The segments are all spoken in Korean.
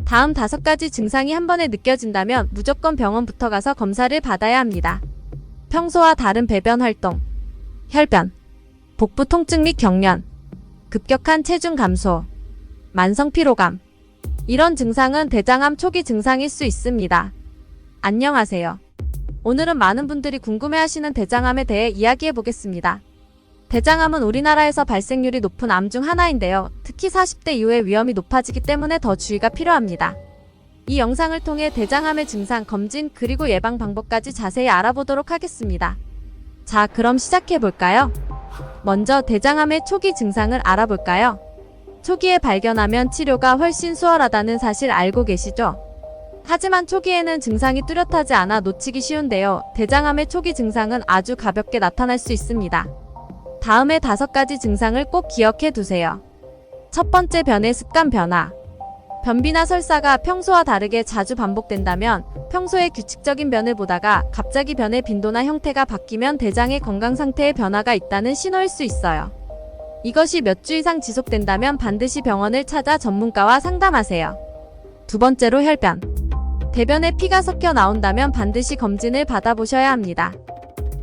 다음 5가지 증상이 한 번에 느껴진다면 무조건 병원부터 가서 검사를 받아야 합니다. 평소와 다른 배변 활동, 혈변, 복부 통증 및 경련, 급격한 체중 감소, 만성 피로감. 이런 증상은 대장암 초기 증상일 수 있습니다. 안녕하세요. 오늘은 많은 분들이 궁금해하시는 대장암에 대해 이야기해 보겠습니다. 대장암은 우리나라에서 발생률이 높은 암 중 하나인데요. 특히 40대 이후에 위험이 높아지기 때문에 더 주의가 필요합니다. 이 영상을 통해 대장암의 증상, 검진, 그리고 예방 방법까지 자세히 알아보도록 하겠습니다. 자, 그럼 시작해 볼까요? 먼저 대장암의 초기 증상을 알아볼까요? 초기에 발견하면 치료가 훨씬 수월하다는 사실 알고 계시죠? 하지만 초기에는 증상이 뚜렷하지 않아 놓치기 쉬운데요. 대장암의 초기 증상은 아주 가볍게 나타날 수 있습니다. 다음의 5가지 증상을 꼭 기억해 두세요. 첫 번째, 변의 습관 변화. 변비나 설사가 평소와 다르게 자주 반복된다면, 평소에 규칙적인 변을 보다가 갑자기 변의 빈도나 형태가 바뀌면 대장의 건강 상태에 변화가 있다는 신호일 수 있어요. 이것이 몇 주 이상 지속된다면 반드시 병원을 찾아 전문가와 상담하세요. 두 번째로, 혈변. 대변에 피가 섞여 나온다면 반드시 검진을 받아보셔야 합니다.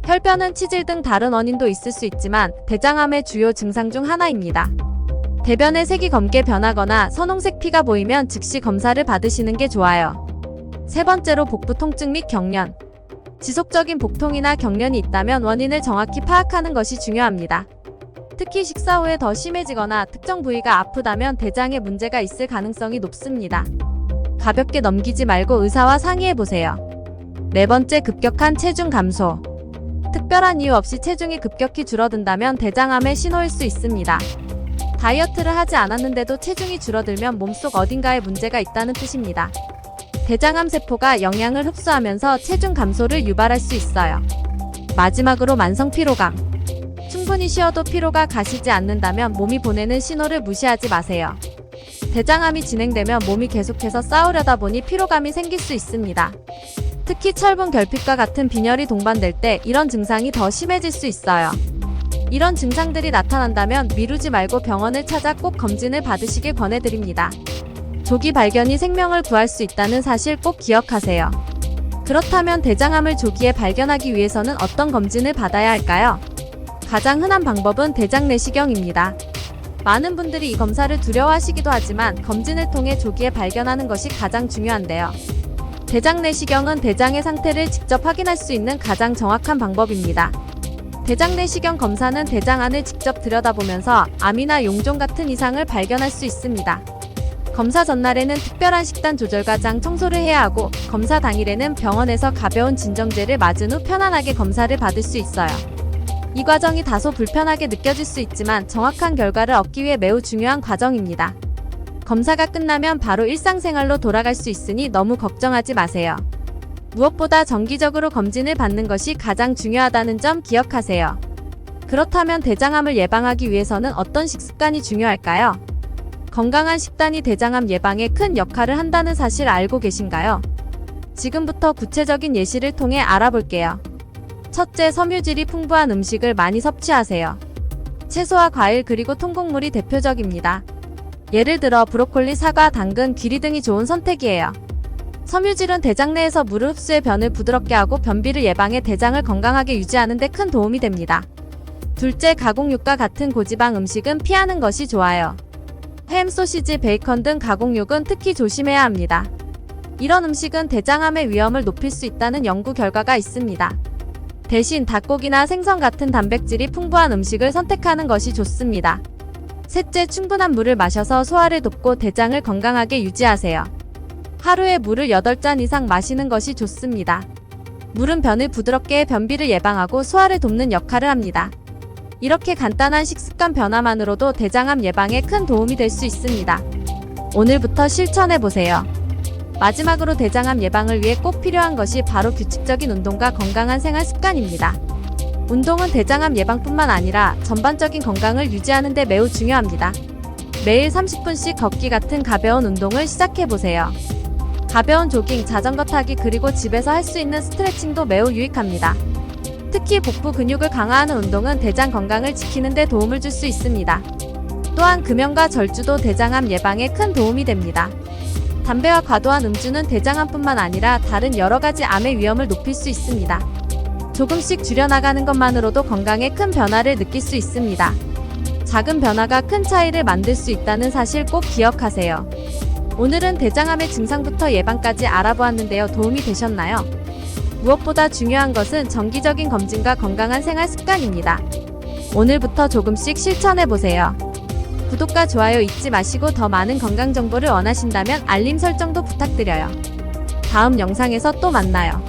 혈변은 치질 등 다른 원인도 있을 수 있지만 대장암의 주요 증상 중 하나입니다. 대변의 색이 검게 변하거나 선홍색 피가 보이면 즉시 검사를 받으시는 게 좋아요. 세 번째로, 복부 통증 및 경련. 지속적인 복통이나 경련이 있다면 원인을 정확히 파악하는 것이 중요합니다. 특히 식사 후에 더 심해지거나 특정 부위가 아프다면 대장에 문제가 있을 가능성이 높습니다. 가볍게 넘기지 말고 의사와 상의해보세요. 네 번째, 급격한 체중 감소. 특별한 이유 없이 체중이 급격히 줄어든다면 대장암의 신호일 수 있습니다. 다이어트를 하지 않았는데도 체중이 줄어들면 몸속 어딘가에 문제가 있다는 뜻입니다. 대장암 세포가 영양을 흡수하면서 체중 감소를 유발할 수 있어요. 마지막으로, 만성 피로감. 충분히 쉬어도 피로가 가시지 않는다면 몸이 보내는 신호를 무시하지 마세요. 대장암이 진행되면 몸이 계속해서 싸우려다 보니 피로감이 생길 수 있습니다. 특히 철분 결핍과 같은 빈혈이 동반될 때 이런 증상이 더 심해질 수 있어요. 이런 증상들이 나타난다면 미루지 말고 병원을 찾아 꼭 검진을 받으시길 권해드립니다. 조기 발견이 생명을 구할 수 있다는 사실 꼭 기억하세요. 그렇다면 대장암을 조기에 발견하기 위해서는 어떤 검진을 받아야 할까요? 가장 흔한 방법은 대장 내시경입니다. 많은 분들이 이 검사를 두려워하시기도 하지만 검진을 통해 조기에 발견하는 것이 가장 중요한데요. 대장 내시경은 대장의 상태를 직접 확인할 수 있는 가장 정확한 방법입니다. 대장 내시경 검사는 대장 안을 직접 들여다보면서 암이나 용종 같은 이상을 발견할 수 있습니다. 검사 전날에는 특별한 식단 조절과 장 청소를 해야 하고, 검사 당일에는 병원에서 가벼운 진정제를 맞은 후 편안하게 검사를 받을 수 있어요. 이 과정이 다소 불편하게 느껴질 수 있지만 정확한 결과를 얻기 위해 매우 중요한 과정입니다. 검사가 끝나면 바로 일상생활로 돌아갈 수 있으니 너무 걱정하지 마세요. 무엇보다 정기적으로 검진을 받는 것이 가장 중요하다는 점 기억하세요. 그렇다면 대장암을 예방하기 위해서는 어떤 식습관이 중요할까요? 건강한 식단이 대장암 예방에 큰 역할을 한다는 사실 알고 계신가요? 지금부터 구체적인 예시를 통해 알아볼게요. 첫째, 섬유질이 풍부한 음식을 많이 섭취하세요. 채소와 과일 그리고 통곡물이 대표적입니다. 예를 들어 브로콜리, 사과, 당근, 귀리 등이 좋은 선택이에요. 섬유질은 대장 내에서 물을 흡수해 변을 부드럽게 하고 변비를 예방해 대장을 건강하게 유지하는 데 큰 도움이 됩니다. 둘째, 가공육과 같은 고지방 음식은 피하는 것이 좋아요. 햄, 소시지, 베이컨 등 가공육은 특히 조심해야 합니다. 이런 음식은 대장암의 위험을 높일 수 있다는 연구 결과가 있습니다. 대신 닭고기나 생선 같은 단백질이 풍부한 음식을 선택하는 것이 좋습니다. 셋째, 충분한 물을 마셔서 소화를 돕고 대장을 건강하게 유지하세요. 하루에 물을 8잔 이상 마시는 것이 좋습니다. 물은 변을 부드럽게 해 변비를 예방하고 소화를 돕는 역할을 합니다. 이렇게 간단한 식습관 변화만으로도 대장암 예방에 큰 도움이 될 수 있습니다. 오늘부터 실천해보세요. 마지막으로 대장암 예방을 위해 꼭 필요한 것이 바로 규칙적인 운동과 건강한 생활 습관입니다. 운동은 대장암 예방뿐만 아니라 전반적인 건강을 유지하는 데 매우 중요합니다. 매일 30분씩 걷기 같은 가벼운 운동을 시작해보세요. 가벼운 조깅, 자전거 타기 그리고 집에서 할 수 있는 스트레칭도 매우 유익합니다. 특히 복부 근육을 강화하는 운동은 대장 건강을 지키는 데 도움을 줄 수 있습니다. 또한 금연과 절주도 대장암 예방에 큰 도움이 됩니다. 담배와 과도한 음주는 대장암뿐만 아니라 다른 여러 가지 암의 위험을 높일 수 있습니다. 조금씩 줄여나가는 것만으로도 건강에 큰 변화를 느낄 수 있습니다. 작은 변화가 큰 차이를 만들 수 있다는 사실 꼭 기억하세요. 오늘은 대장암의 증상부터 예방까지 알아보았는데요. 도움이 되셨나요? 무엇보다 중요한 것은 정기적인 검진과 건강한 생활 습관입니다. 오늘부터 조금씩 실천해보세요. 구독과 좋아요 잊지 마시고 더 많은 건강 정보를 원하신다면 알림 설정도 부탁드려요. 다음 영상에서 또 만나요.